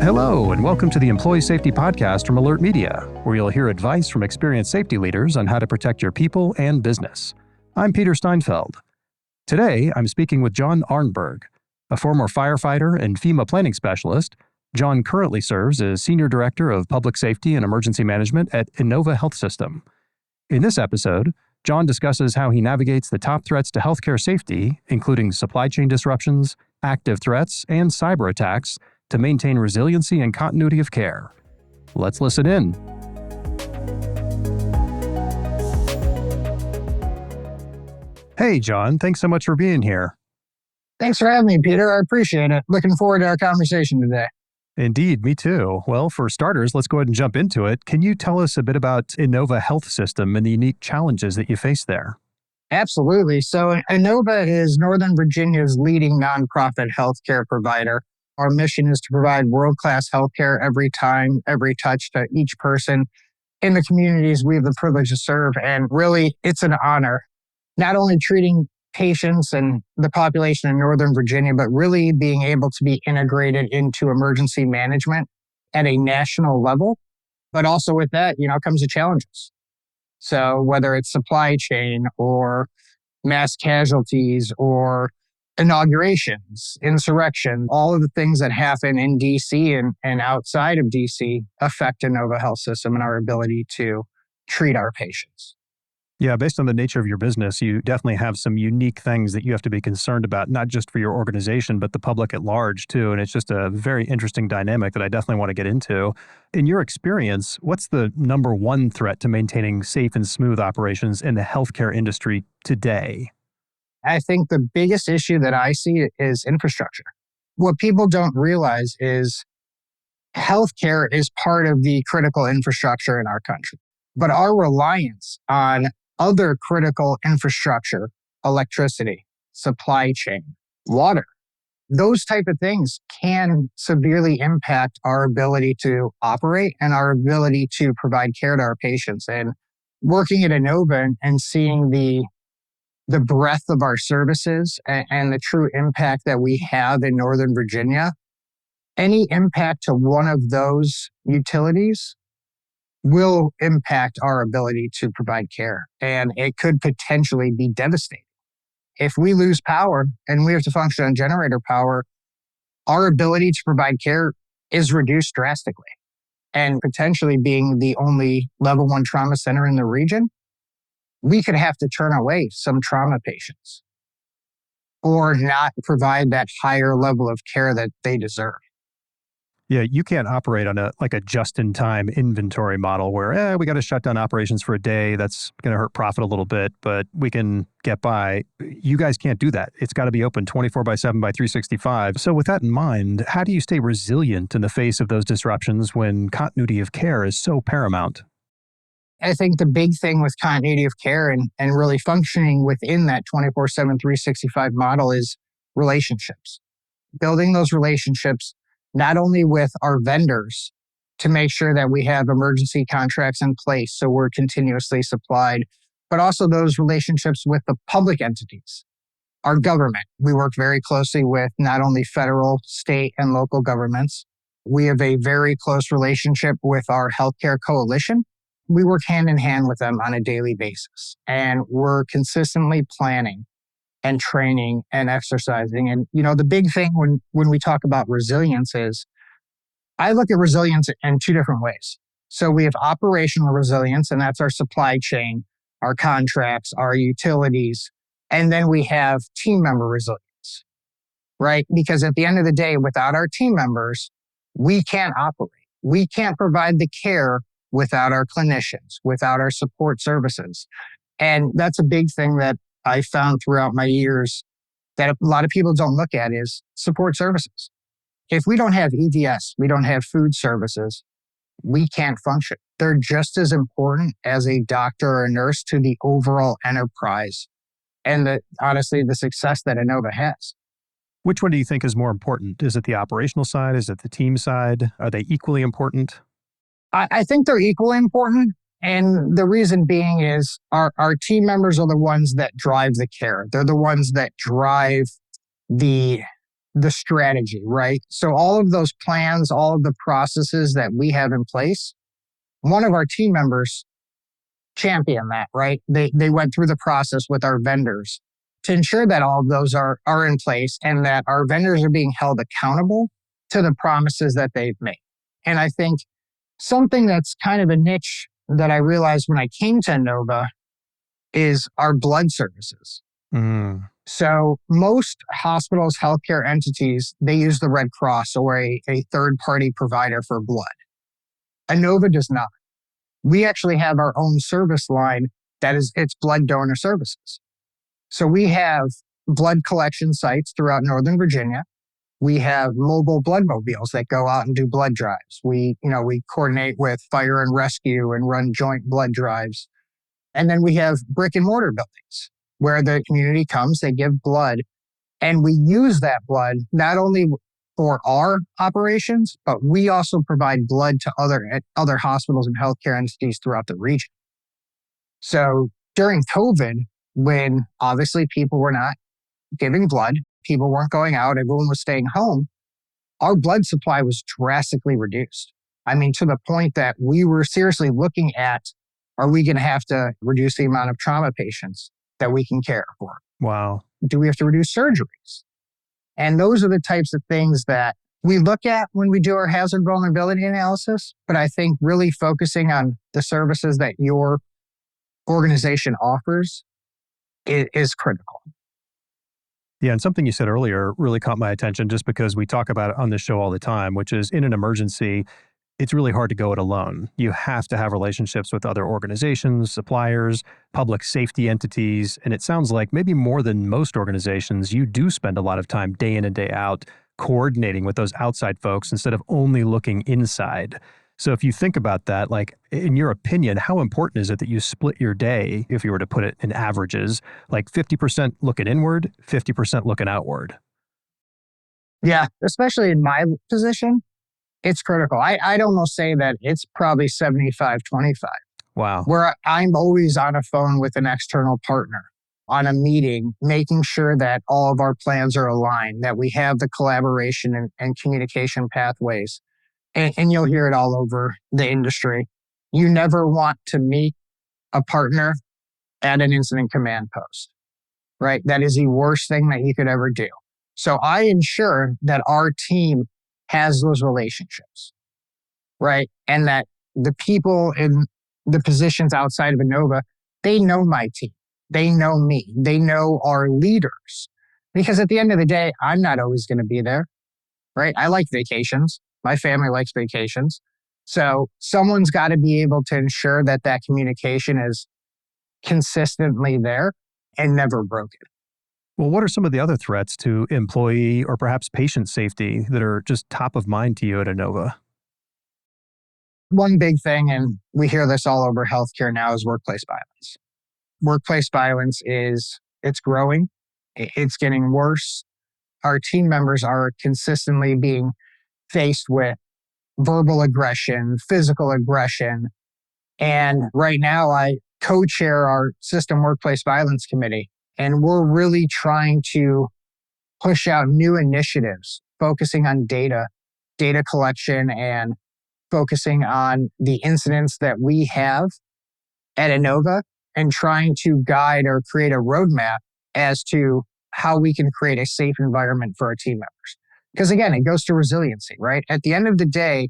Hello, and welcome to the Employee Safety Podcast from Alert Media, where you'll hear advice from experienced safety leaders on how to protect your people and business. I'm Peter Steinfeld. Today, I'm speaking with John Arnberg. A former firefighter and FEMA planning specialist, John currently serves as Senior Director of Public Safety and Emergency Management at Innova Health System. In this episode, John discusses how he navigates the top threats to healthcare safety, including supply chain disruptions, active threats, and cyber attacks, to maintain resiliency and continuity of care. Let's listen in. Hey, John, thanks so much for being here. Thanks for having me, Peter. I appreciate it. Looking forward to our conversation today. Indeed, me too. Well, for starters, let's go ahead and jump into it. Can you tell us a bit about Innova Health System and the unique challenges that you face there? Absolutely. So Innova is Northern Virginia's leading nonprofit healthcare provider. Our mission is to provide world-class healthcare every time, every touch to each person in the communities we have the privilege to serve. And really, it's an honor, not only treating patients and the population in Northern Virginia, but really being able to be integrated into emergency management at a national level. But also with that, comes the challenges. So whether it's supply chain or mass casualties or inaugurations, insurrection, all of the things that happen in DC and outside of DC affect Innova Health System and our ability to treat our patients. Yeah, based on the nature of your business, you definitely have some unique things that you have to be concerned about, not just for your organization, but the public at large too. And it's just a very interesting dynamic that I definitely want to get into. In your experience, what's the number one threat to maintaining safe and smooth operations in the healthcare industry today? I think the biggest issue that I see is infrastructure. What people don't realize is healthcare is part of the critical infrastructure in our country. But our reliance on other critical infrastructure, electricity, supply chain, water, those type of things can severely impact our ability to operate and our ability to provide care to our patients. And working at Innova and seeing the breadth of our services and the true impact that we have in Northern Virginia, any impact to one of those utilities will impact our ability to provide care. And it could potentially be devastating. If we lose power and we have to function on generator power, our ability to provide care is reduced drastically. And potentially being the only level 1 trauma center in the region, we could have to turn away some trauma patients or not provide that higher level of care that they deserve. Yeah, you can't operate on a just-in-time inventory model where we got to shut down operations for a day. That's going to hurt profit a little bit, but we can get by. You guys can't do that. It's got to be open 24/7 by 365. So with that in mind, how do you stay resilient in the face of those disruptions when continuity of care is so paramount? I think the big thing with continuity of care and really functioning within that 24/7, 365 model is relationships. Building those relationships not only with our vendors to make sure that we have emergency contracts in place so we're continuously supplied, but also those relationships with the public entities, our government. We work very closely with not only federal, state, and local governments. We have a very close relationship with our healthcare coalition. We work hand in hand with them on a daily basis, and we're consistently planning and training and exercising. And, the big thing when we talk about resilience is I look at resilience in two different ways. So we have operational resilience, and that's our supply chain, our contracts, our utilities. And then we have team member resilience, right? Because at the end of the day, without our team members, we can't operate. We can't provide the care without our clinicians, without our support services. And that's a big thing that I found throughout my years that a lot of people don't look at is support services. If we don't have EDS, we don't have food services, we can't function. They're just as important as a doctor or a nurse to the overall enterprise and honestly, the success that Innova has. Which one do you think is more important? Is it the operational side? Is it the team side? Are they equally important? I think they're equally important. And the reason being is our team members are the ones that drive the care. They're the ones that drive the the strategy, right? So all of those plans, all of the processes that we have in place, one of our team members championed that, right? They went through the process with our vendors to ensure that all of those are in place and that our vendors are being held accountable to the promises that they've made. And I think something that's kind of a niche that I realized when I came to Nova is our blood services. Mm. So most hospitals, healthcare entities, they use the Red Cross or a third-party provider for blood. Nova does not. We actually have our own service line it's blood donor services. So we have blood collection sites throughout Northern Virginia. We have mobile blood mobiles that go out and do blood drives. We coordinate with fire and rescue and run joint blood drives. And then we have brick and mortar buildings where the community comes, they give blood, and we use that blood not only for our operations, but we also provide blood to other hospitals and healthcare entities throughout the region. So during COVID, when obviously people were not giving blood, people weren't going out, everyone was staying home, our blood supply was drastically reduced. I mean, to the point that we were seriously looking at, are we going to have to reduce the amount of trauma patients that we can care for? Wow. Do we have to reduce surgeries? And those are the types of things that we look at when we do our hazard vulnerability analysis. But I think really focusing on the services that your organization offers is critical. Yeah, and something you said earlier really caught my attention just because we talk about it on this show all the time, which is in an emergency, it's really hard to go it alone. You have to have relationships with other organizations, suppliers, public safety entities, and it sounds like maybe more than most organizations, you do spend a lot of time day in and day out coordinating with those outside folks instead of only looking inside. So if you think about that, like in your opinion, how important is it that you split your day, if you were to put it in averages, like 50% looking inward, 50% looking outward? Yeah, especially in my position, it's critical. I'd almost say that it's probably 75-25, Wow. where I'm always on a phone with an external partner, on a meeting, making sure that all of our plans are aligned, that we have the collaboration and communication pathways. And you'll hear it all over the industry. You never want to meet a partner at an incident command post, right? That is the worst thing that you could ever do. So I ensure that our team has those relationships, right? And that the people in the positions outside of Innova, they know my team. They know me. They know our leaders. Because at the end of the day, I'm not always going to be there, right? I like vacations. My family likes vacations. So someone's got to be able to ensure that that communication is consistently there and never broken. Well, what are some of the other threats to employee or perhaps patient safety that are just top of mind to you at Innova? One big thing, and we hear this all over healthcare now, is workplace violence. Workplace violence it's growing. It's getting worse. Our team members are consistently being faced with verbal aggression, physical aggression. And right now I co-chair our system workplace violence committee. And we're really trying to push out new initiatives, focusing on data collection, and focusing on the incidents that we have at Innova, and trying to guide or create a roadmap as to how we can create a safe environment for our team members. Because again, it goes to resiliency, right? At the end of the day,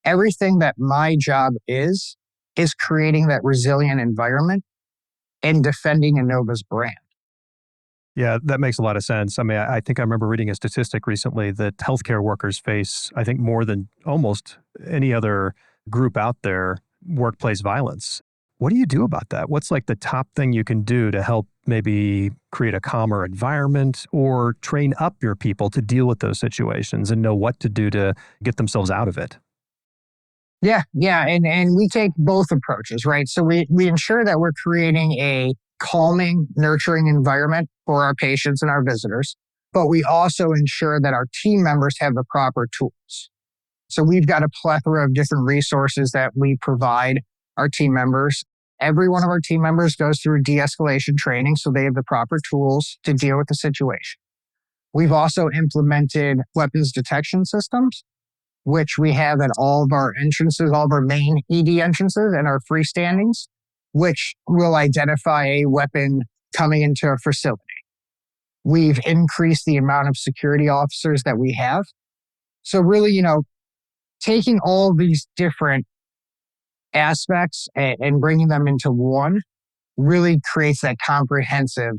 everything that my job is creating that resilient environment and defending Innova's brand. Yeah, that makes a lot of sense. I mean, I think I remember reading a statistic recently that healthcare workers face, I think, more than almost any other group out there, workplace violence. What do you do about that? What's like the top thing you can do to help maybe create a calmer environment or train up your people to deal with those situations and know what to do to get themselves out of it? Yeah. And we take both approaches, right? So we ensure that we're creating a calming, nurturing environment for our patients and our visitors, but we also ensure that our team members have the proper tools. So we've got a plethora of different resources that we provide our team members. Every one of our team members goes through de-escalation training, so they have the proper tools to deal with the situation. We've also implemented weapons detection systems, which we have at all of our entrances, all of our main ED entrances and our freestandings, which will identify a weapon coming into a facility. We've increased the amount of security officers that we have. So really, taking all these different aspects and bringing them into one really creates that comprehensive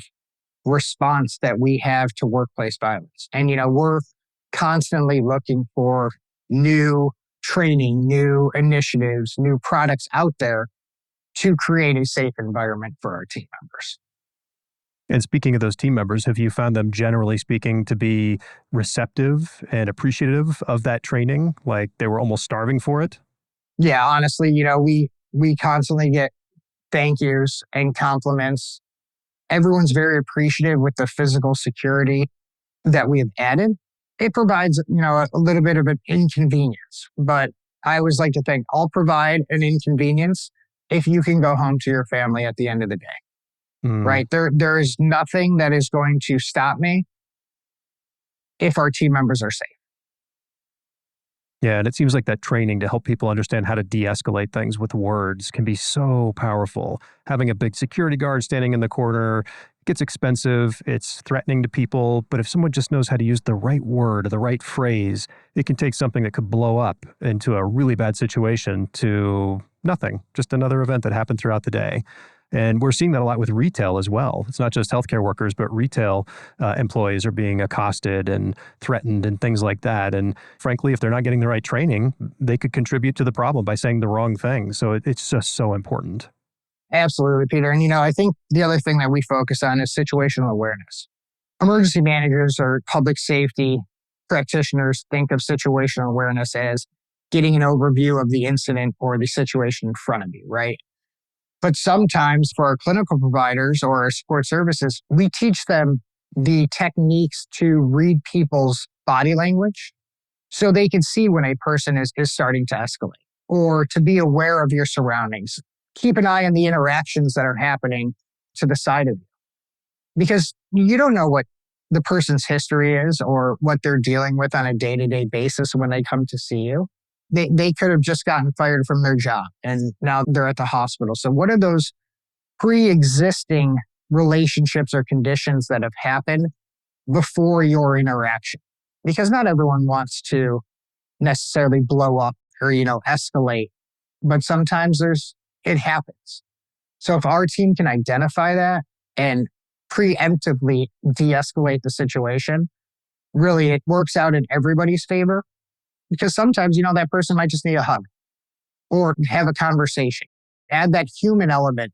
response that we have to workplace violence. And, we're constantly looking for new training, new initiatives, new products out there to create a safe environment for our team members. And speaking of those team members, have you found them, generally speaking, to be receptive and appreciative of that training? Like they were almost starving for it? Yeah, honestly, we constantly get thank yous and compliments. Everyone's very appreciative with the physical security that we have added. It provides, a little bit of an inconvenience, but I always like to think I'll provide an inconvenience if you can go home to your family at the end of the day. Right? There is nothing that is going to stop me if our team members are safe. Yeah, and it seems like that training to help people understand how to de-escalate things with words can be so powerful. Having a big security guard standing in the corner gets expensive, it's threatening to people, but if someone just knows how to use the right word or the right phrase, it can take something that could blow up into a really bad situation to nothing, just another event that happened throughout the day. And we're seeing that a lot with retail as well. It's not just healthcare workers, but retail employees are being accosted and threatened and things like that. And frankly, if they're not getting the right training, they could contribute to the problem by saying the wrong thing. So it's just so important. Absolutely, Peter. And, I think the other thing that we focus on is situational awareness. Emergency managers or public safety practitioners think of situational awareness as getting an overview of the incident or the situation in front of you, right? But sometimes for our clinical providers or our support services, we teach them the techniques to read people's body language so they can see when a person is starting to escalate, or to be aware of your surroundings. Keep an eye on the interactions that are happening to the side of you, because you don't know what the person's history is or what they're dealing with on a day-to-day basis when they come to see you. They could have just gotten fired from their job and now they're at the hospital. So what are those pre-existing relationships or conditions that have happened before your interaction? Because not everyone wants to necessarily blow up or, escalate, but sometimes it happens. So if our team can identify that and preemptively de-escalate the situation, really it works out in everybody's favor. Because sometimes, that person might just need a hug or have a conversation. Add that human element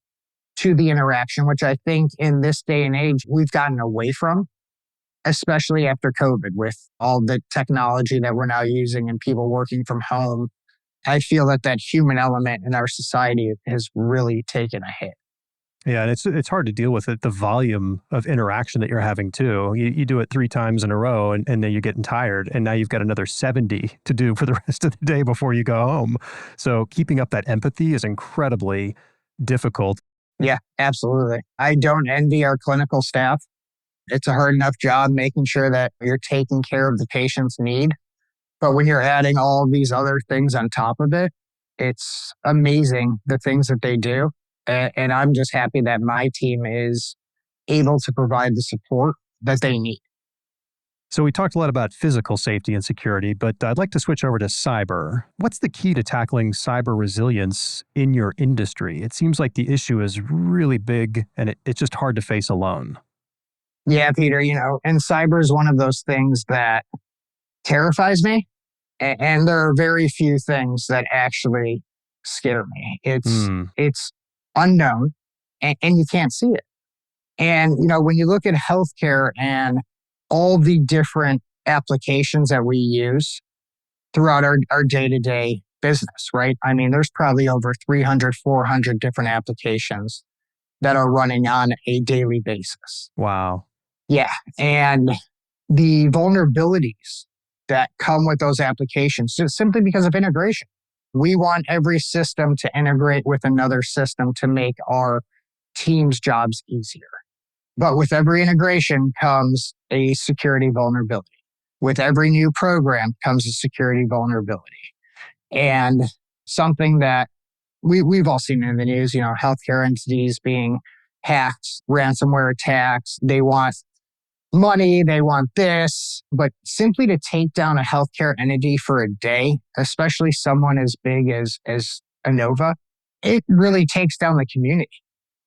to the interaction, which I think in this day and age, we've gotten away from, especially after COVID with all the technology that we're now using and people working from home. I feel that human element in our society has really taken a hit. Yeah, and it's hard to deal with it, the volume of interaction that you're having too. You do it 3 times in a row and then you're getting tired, and now you've got another 70 to do for the rest of the day before you go home. So keeping up that empathy is incredibly difficult. Yeah, absolutely. I don't envy our clinical staff. It's a hard enough job making sure that you're taking care of the patient's need. But when you're adding all these other things on top of it, it's amazing the things that they do. And I'm just happy that my team is able to provide the support that they need. So we talked a lot about physical safety and security, but I'd like to switch over to cyber. What's the key to tackling cyber resilience in your industry? It seems like the issue is really big and it's just hard to face alone. Yeah, Peter, and cyber is one of those things that terrifies me. And there are very few things that actually scare me. It's unknown and you can't see it. And, when you look at healthcare and all the different applications that we use throughout our day-to-day business, right? I mean, there's probably over 300, 400 different applications that are running on a daily basis. Wow. Yeah. And the vulnerabilities that come with those applications, just simply because of integration. We want every system to integrate with another system to make our team's jobs easier. But with every integration comes a security vulnerability. With every new program comes a security vulnerability. And something that we've all seen in the news, healthcare entities being hacked, ransomware attacks. They want money, they want this, but simply to take down a healthcare entity for a day, especially someone as big as Inova, it really takes down the community.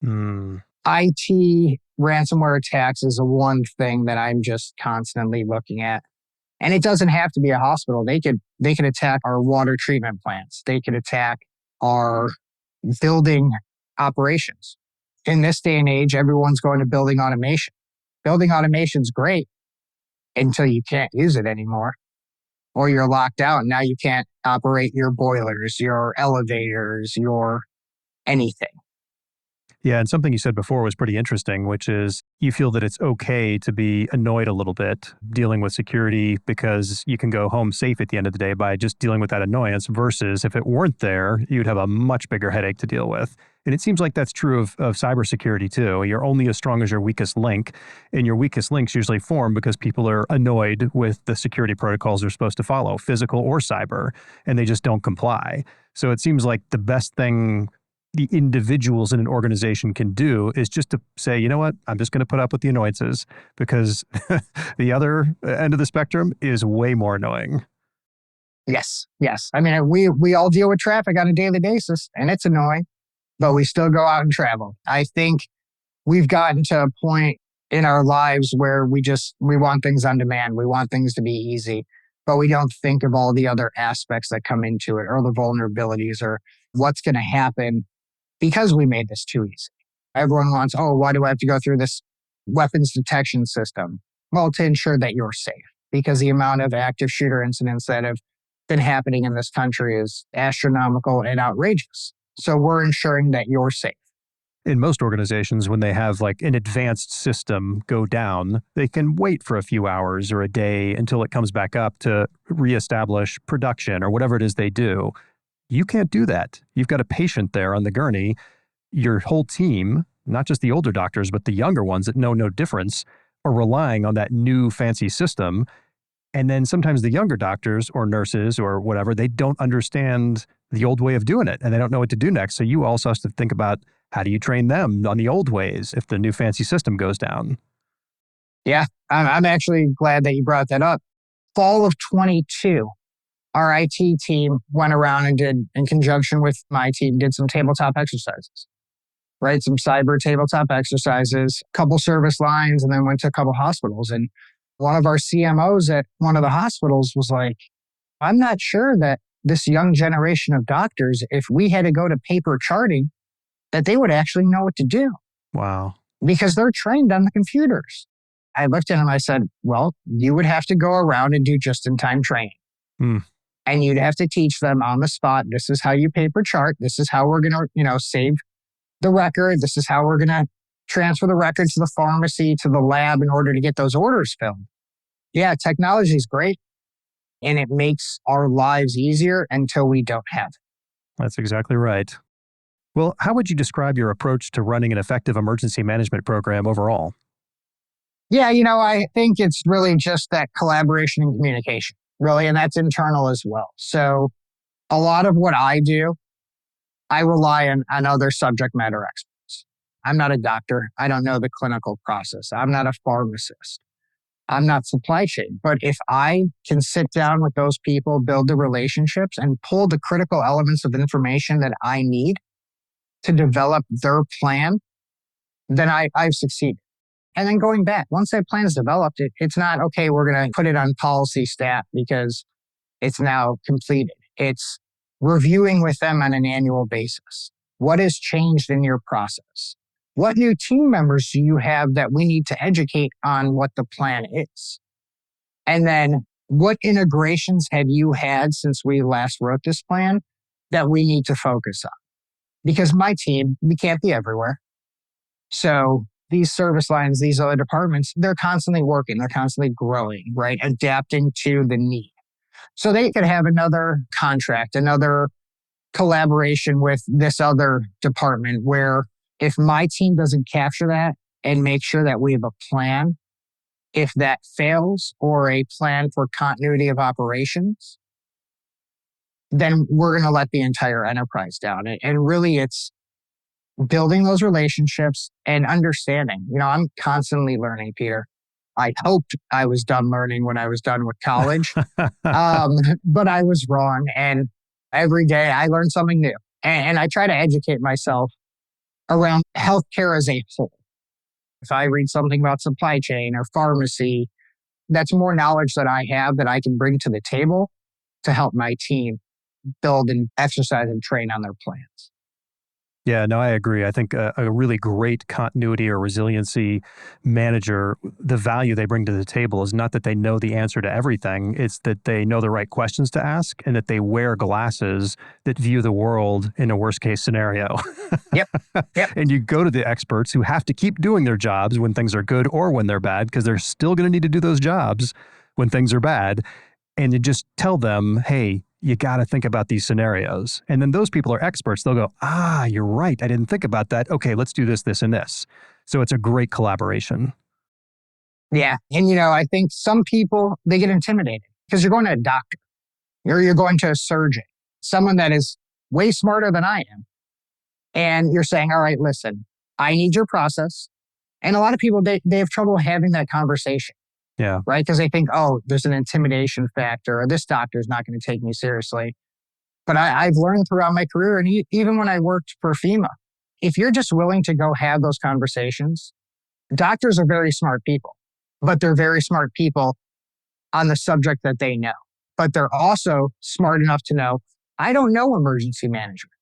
Mm. IT ransomware attacks is the one thing that I'm just constantly looking at. And it doesn't have to be a hospital. They could attack our water treatment plants. They could attack our building operations. In this day and age, everyone's going to building automation. Building automation's great until you can't use it anymore, or you're locked out. Now you can't operate your boilers, your elevators, your anything. Yeah, and something you said before was pretty interesting, which is you feel that it's okay to be annoyed a little bit dealing with security because you can go home safe at the end of the day by just dealing with that annoyance versus if it weren't there, you'd have a much bigger headache to deal with. And it seems like that's true of cybersecurity too. You're only as strong as your weakest link, and your weakest links usually form because people are annoyed with the security protocols they're supposed to follow, physical or cyber, and they just don't comply. So it seems like the best thing the individuals in an organization can do is just to say, you know what, I'm just going to put up with the annoyances because the other end of the spectrum is way more annoying. Yes. I mean, we all deal with traffic on a daily basis, and it's annoying, but we still go out and travel. I think we've gotten to a point in our lives where we want things on demand. We want things to be easy, but we don't think of all the other aspects that come into it or the vulnerabilities or what's going to happen because we made this too easy. Everyone wants, why do I have to go through this weapons detection system? Well, to ensure that you're safe, because the amount of active shooter incidents that have been happening in this country is astronomical and outrageous. So we're ensuring that you're safe. In most organizations, when they have like an advanced system go down, they can wait for a few hours or a day until it comes back up to reestablish production or whatever it is they do. You can't do that. You've got a patient there on the gurney. Your whole team, not just the older doctors, but the younger ones that know no difference, are relying on that new fancy system. And then sometimes the younger doctors or nurses or whatever, they don't understand the old way of doing it and they don't know what to do next. So you also have to think about how do you train them on the old ways if the new fancy system goes down? Yeah, I'm actually glad that you brought that up. Fall of 22. Our IT team went around and did, in conjunction with my team, did some tabletop exercises, right? Some cyber tabletop exercises, a couple service lines, and then went to a couple hospitals. And one of our CMOs at one of the hospitals was like, I'm not sure that this young generation of doctors, if we had to go to paper charting, that they would actually know what to do. Wow. Because they're trained on the computers. I looked at him, I said, well, you would have to go around and do just-in-time training. And you'd have to teach them on the spot, this is how you paper chart. This is how we're going to, save the record. This is how we're going to transfer the record to the pharmacy, to the lab in order to get those orders filled. Yeah, technology is great. And it makes our lives easier until we don't have it. That's exactly right. Well, how would you describe your approach to running an effective emergency management program overall? Yeah, I think it's really just that collaboration and communication, really, and that's internal as well. So a lot of what I do, I rely on other subject matter experts. I'm not a doctor. I don't know the clinical process. I'm not a pharmacist. I'm not supply chain. But if I can sit down with those people, build the relationships, and pull the critical elements of information that I need to develop their plan, then I've succeeded. And then going back, once that plan is developed, it's not, okay, we're going to put it on policy stat because it's now completed. It's reviewing with them on an annual basis. What has changed in your process? What new team members do you have that we need to educate on what the plan is? And then what integrations have you had since we last wrote this plan that we need to focus on? Because my team, we can't be everywhere. So these service lines, these other departments, they're constantly working. They're constantly growing, right? Adapting to the need. So they could have another contract, another collaboration with this other department where if my team doesn't capture that, and make sure that we have a plan. If that fails, or a plan for continuity of operations, then we're going to let the entire enterprise down. And really, it's building those relationships and understanding. I'm constantly learning, Peter. I hoped I was done learning when I was done with college, but I was wrong. And every day I learn something new. And I try to educate myself around healthcare as a whole. If I read something about supply chain or pharmacy, that's more knowledge that I have that I can bring to the table to help my team build and exercise and train on their plans. Yeah, no, I agree. I think a really great continuity or resiliency manager, the value they bring to the table is not that they know the answer to everything. It's that they know the right questions to ask and that they wear glasses that view the world in a worst case scenario. Yep. And you go to the experts who have to keep doing their jobs when things are good or when they're bad, because they're still going to need to do those jobs when things are bad. And you just tell them, hey, you got to think about these scenarios. And then those people are experts. They'll go, you're right. I didn't think about that. Okay, let's do this, this, and this. So it's a great collaboration. Yeah. And, I think some people, they get intimidated because you're going to a doctor, you're going to a surgeon, someone that is way smarter than I am. And you're saying, all right, listen, I need your process. And a lot of people, they have trouble having that conversation. Yeah. Right? Because they think, there's an intimidation factor, or this doctor is not going to take me seriously. But I've learned throughout my career, and even when I worked for FEMA, if you're just willing to go have those conversations, doctors are very smart people, but they're very smart people on the subject that they know. But they're also smart enough to know, I don't know emergency management,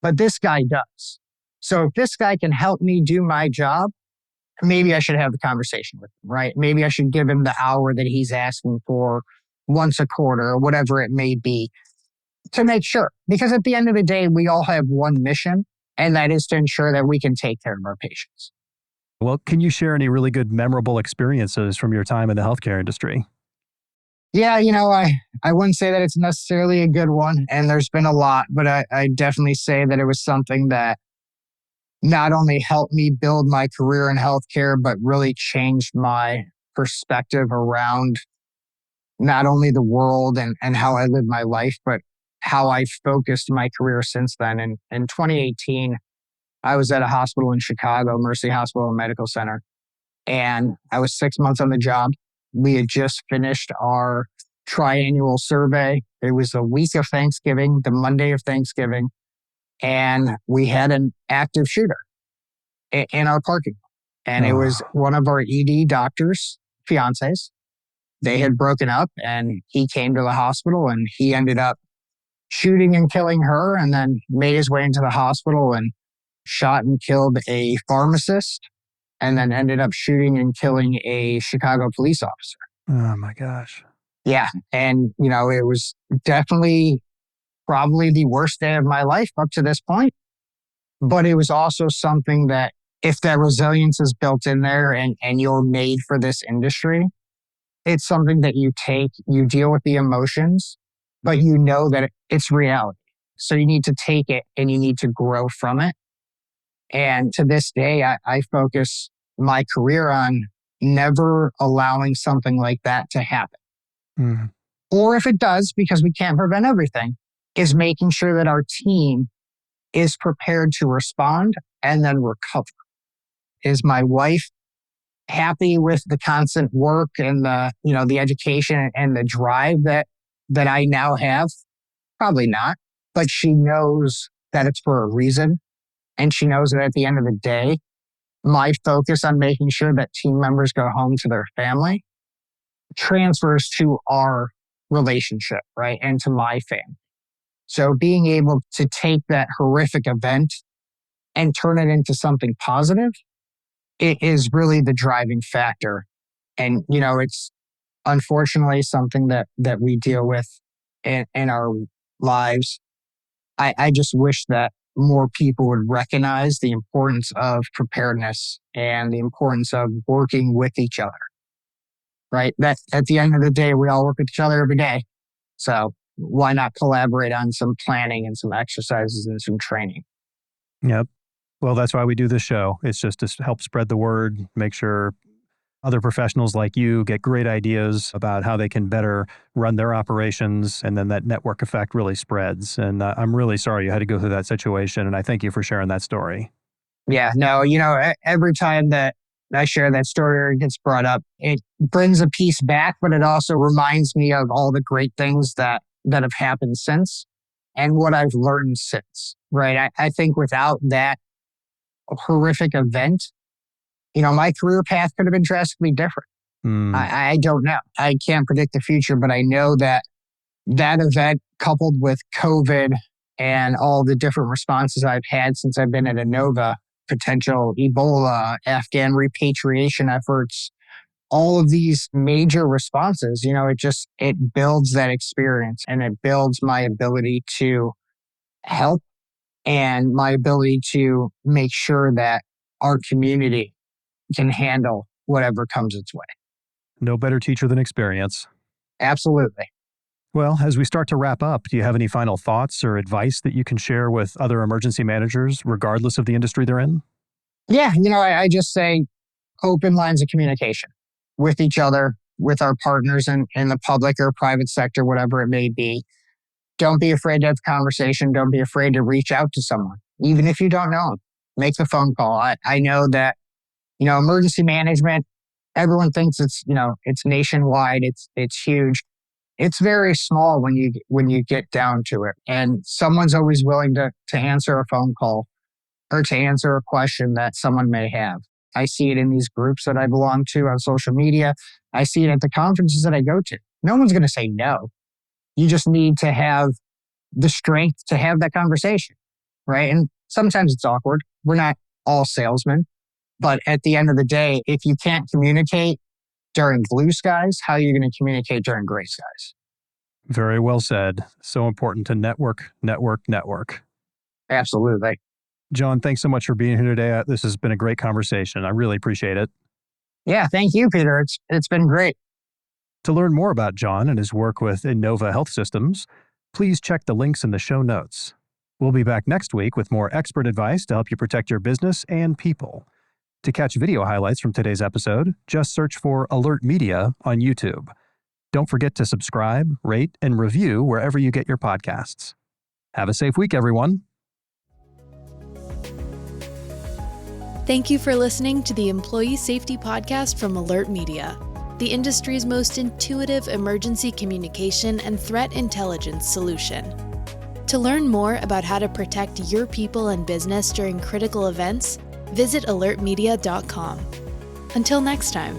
but this guy does. So if this guy can help me do my job, maybe I should have the conversation with him, right? Maybe I should give him the hour that he's asking for once a quarter or whatever it may be to make sure. Because at the end of the day, we all have one mission, and that is to ensure that we can take care of our patients. Well, can you share any really good, memorable experiences from your time in the healthcare industry? Yeah, I wouldn't say that it's necessarily a good one, and there's been a lot, but I definitely say that it was something that not only helped me build my career in healthcare, but really changed my perspective around not only the world and how I live my life, but how I focused my career since then. And in 2018, I was at a hospital in Chicago, Mercy Hospital and Medical Center, and I was 6 months on the job. We had just finished our triannual survey. It was the week of Thanksgiving, the Monday of Thanksgiving. And we had an active shooter in our parking lot. And it was one of our ED doctors' fiancés. They had broken up, and he came to the hospital, and he ended up shooting and killing her, and then made his way into the hospital and shot and killed a pharmacist, and then ended up shooting and killing a Chicago police officer. Oh my gosh. Yeah. And, it was definitely probably the worst day of my life up to this point. But it was also something that if that resilience is built in there and you're made for this industry, it's something that you deal with the emotions, but you know that it's reality. So you need to take it and you need to grow from it. And to this day, I focus my career on never allowing something like that to happen. Mm. Or if it does, because we can't prevent everything, is making sure that our team is prepared to respond and then recover. Is my wife happy with the constant work and the education and the drive that I now have? Probably not, but she knows that it's for a reason. And she knows that at the end of the day, my focus on making sure that team members go home to their family transfers to our relationship, right? And to my family. So being able to take that horrific event and turn it into something positive, it is really the driving factor. And, it's unfortunately something that we deal with in our lives. I just wish that more people would recognize the importance of preparedness and the importance of working with each other, right? That at the end of the day, we all work with each other every day. So why not collaborate on some planning and some exercises and some training? Yep. Well, that's why we do this show. It's just to help spread the word, make sure other professionals like you get great ideas about how they can better run their operations, and then that network effect really spreads. And I'm really sorry you had to go through that situation, and I thank you for sharing that story. Yeah, no, every time that I share that story or it gets brought up, it brings a piece back, but it also reminds me of all the great things that have happened since and what I've learned since, right? I think without that horrific event, my career path could have been drastically different. Hmm. I don't know. I can't predict the future, but I know that event coupled with COVID and all the different responses I've had since I've been at Innova, potential Ebola, Afghan repatriation efforts, all of these major responses, it builds that experience and it builds my ability to help and my ability to make sure that our community can handle whatever comes its way. No better teacher than experience. Absolutely. Well, as we start to wrap up, do you have any final thoughts or advice that you can share with other emergency managers, regardless of the industry they're in? Yeah, I just say open lines of communication with each other, with our partners in the public or private sector, whatever it may be. Don't be afraid to have a conversation. Don't be afraid to reach out to someone, even if you don't know them. Make the phone call. I know that, emergency management, everyone thinks it's nationwide. It's huge. It's very small when you get down to it. And someone's always willing to answer a phone call or to answer a question that someone may have. I see it in these groups that I belong to on social media. I see it at the conferences that I go to. No one's going to say no. You just need to have the strength to have that conversation, right? And sometimes it's awkward. We're not all salesmen. But at the end of the day, if you can't communicate during blue skies, how are you going to communicate during gray skies? Very well said. So important to network, network, network. Absolutely. John, thanks so much for being here today. This has been a great conversation. I really appreciate it. Yeah, thank you, Peter. It's been great. To learn more about John and his work with Innova Health Systems, please check the links in the show notes. We'll be back next week with more expert advice to help you protect your business and people. To catch video highlights from today's episode, just search for Alert Media on YouTube. Don't forget to subscribe, rate, and review wherever you get your podcasts. Have a safe week, everyone. Thank you for listening to the Employee Safety Podcast from Alert Media, the industry's most intuitive emergency communication and threat intelligence solution. To learn more about how to protect your people and business during critical events, visit alertmedia.com. Until next time.